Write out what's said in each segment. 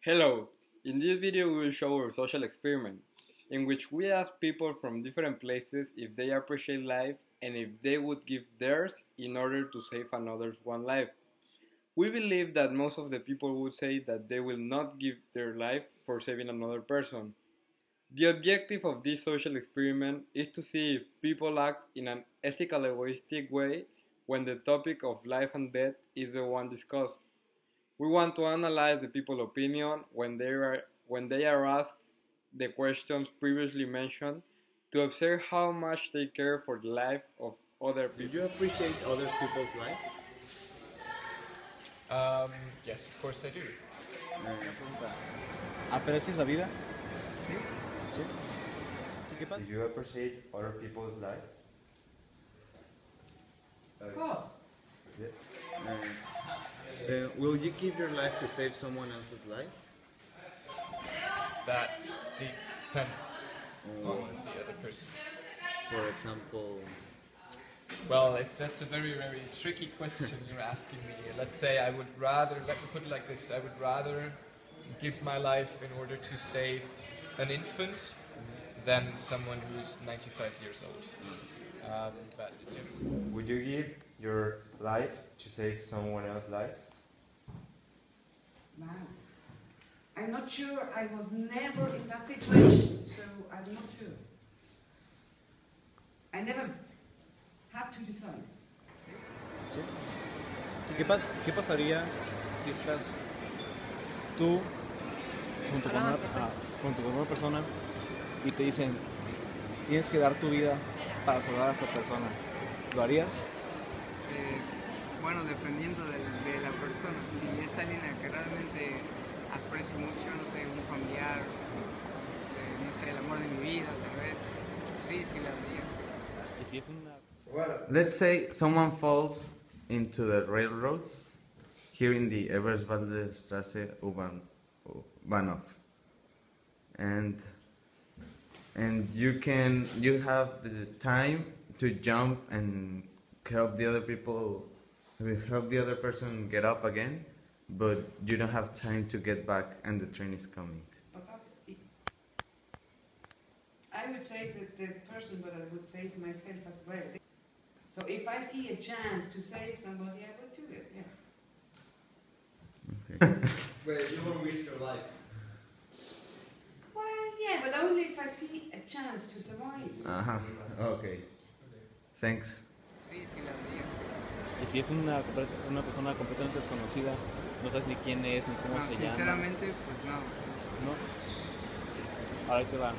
Hello! In this video we will show our social experiment, in which we ask people from different places if they appreciate life and if they would give theirs in order to save another's one life. We believe that most of the people would say that they will not give their life for saving another person. The objective of this social experiment is to see if people act in an ethical egoistic way when the topic of life and death is the one discussed. We want to analyze the people's opinion when they are asked the questions previously mentioned to observe how much they care for the life of other Do people. you appreciate other people's life? Yes, of course I do. ¿Aprecias la vida? Sí. Sí. ¿Qué pasa? Do you appreciate other people's life? Of course. Yes. Will you give your life to save someone else's life? That depends on the other person. For example, Well, that's a very, very tricky question you're asking me. Let's say I would rather, let me put it like this, I would rather give my life in order to save an infant than someone who's 95 years old. But Would you give your life to save someone else's life? Wow. I'm not sure. I was never in that situation, so I'm not sure. I never had to decide. ¿Sí? ¿Qué pasaría si estás tú junto con una persona y te dicen tienes que dar tu vida para salvar a esta persona? ¿Lo harías? Bueno, dependiendo de la persona. Si es alguien a que realmente aprecio mucho, no sé, un familiar, no sé, el amor de mi vida, tal vez, sí la haría. ¿Y si es una... Let's say someone falls into the railroads here in the Eberswalder Bahnhof, and you have the time to jump and help the other person get up again, but you don't have time to get back and the train is coming. But I would save the person, but I would save myself as well. So if I see a chance to save somebody, I would do it, yeah. Okay. but you won't risk your life. Well, yeah, but only if I see a chance to survive. Uh-huh. Okay. Thanks. Sí la haría. ¿Y si es una persona completamente desconocida? No sabes ni quién es, ni cómo se llama. Sinceramente, pues no. ¿No? Ahora ahí te va.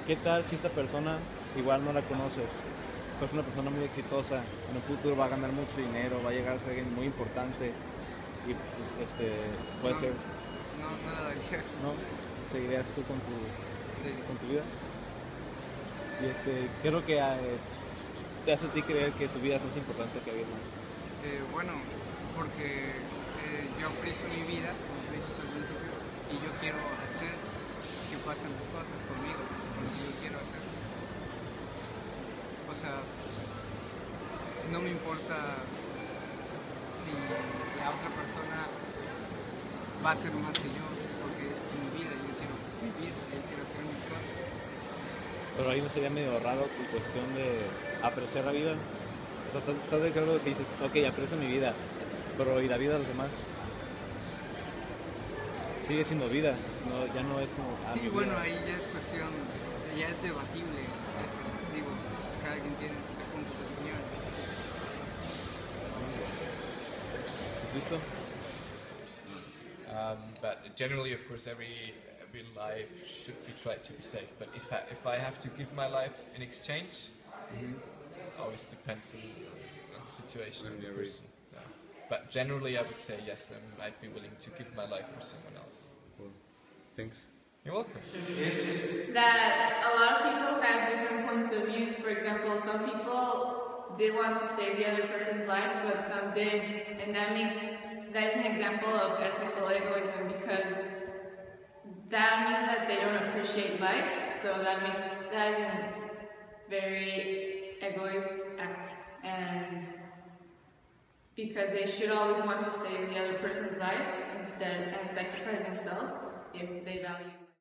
¿Qué tal si esta persona igual no la conoces? Pero es una persona muy exitosa, en el futuro va a ganar mucho dinero, va a llegar a ser alguien muy importante y pues, puede ser... No la daría. ¿No? ¿Seguirías tú con tu vida? Y ¿qué es lo que te hace a ti creer que tu vida es más importante que alguien más? Bueno, porque yo aprecio mi vida, como te dije al principio, y yo quiero hacer que pasen las cosas conmigo, lo que yo quiero hacer. O sea, no me importa si la otra persona va a ser más que yo, porque es mi vida, yo quiero vivir, yo quiero hacer mis cosas. Pero ahí no sería medio raro tu cuestión de apreciar la vida. O sea, estás de acuerdo que dices, ok, aprecio mi vida, pero ¿y la vida de los demás? Sigue siendo vida, ya no es como... Sí, bueno, ahí ya es cuestión, ya es debatible eso, digo, cada quien tiene sus puntos de opinión. ¿Listo? but generally, of course, every life should be tried to be safe. But if I have to give my life in exchange, always depends on the situation of the person. Yeah. But generally, I would say yes, I might be willing to give my life for someone else. Well, thanks. You're welcome. That a lot of people have different points of views. For example, some people did want to save the other person's life, but some didn't, and that is an example of ethical egoism, because that means that they don't appreciate life. So that is a very egoist act, and because they should always want to save the other person's life instead and sacrifice themselves. if they value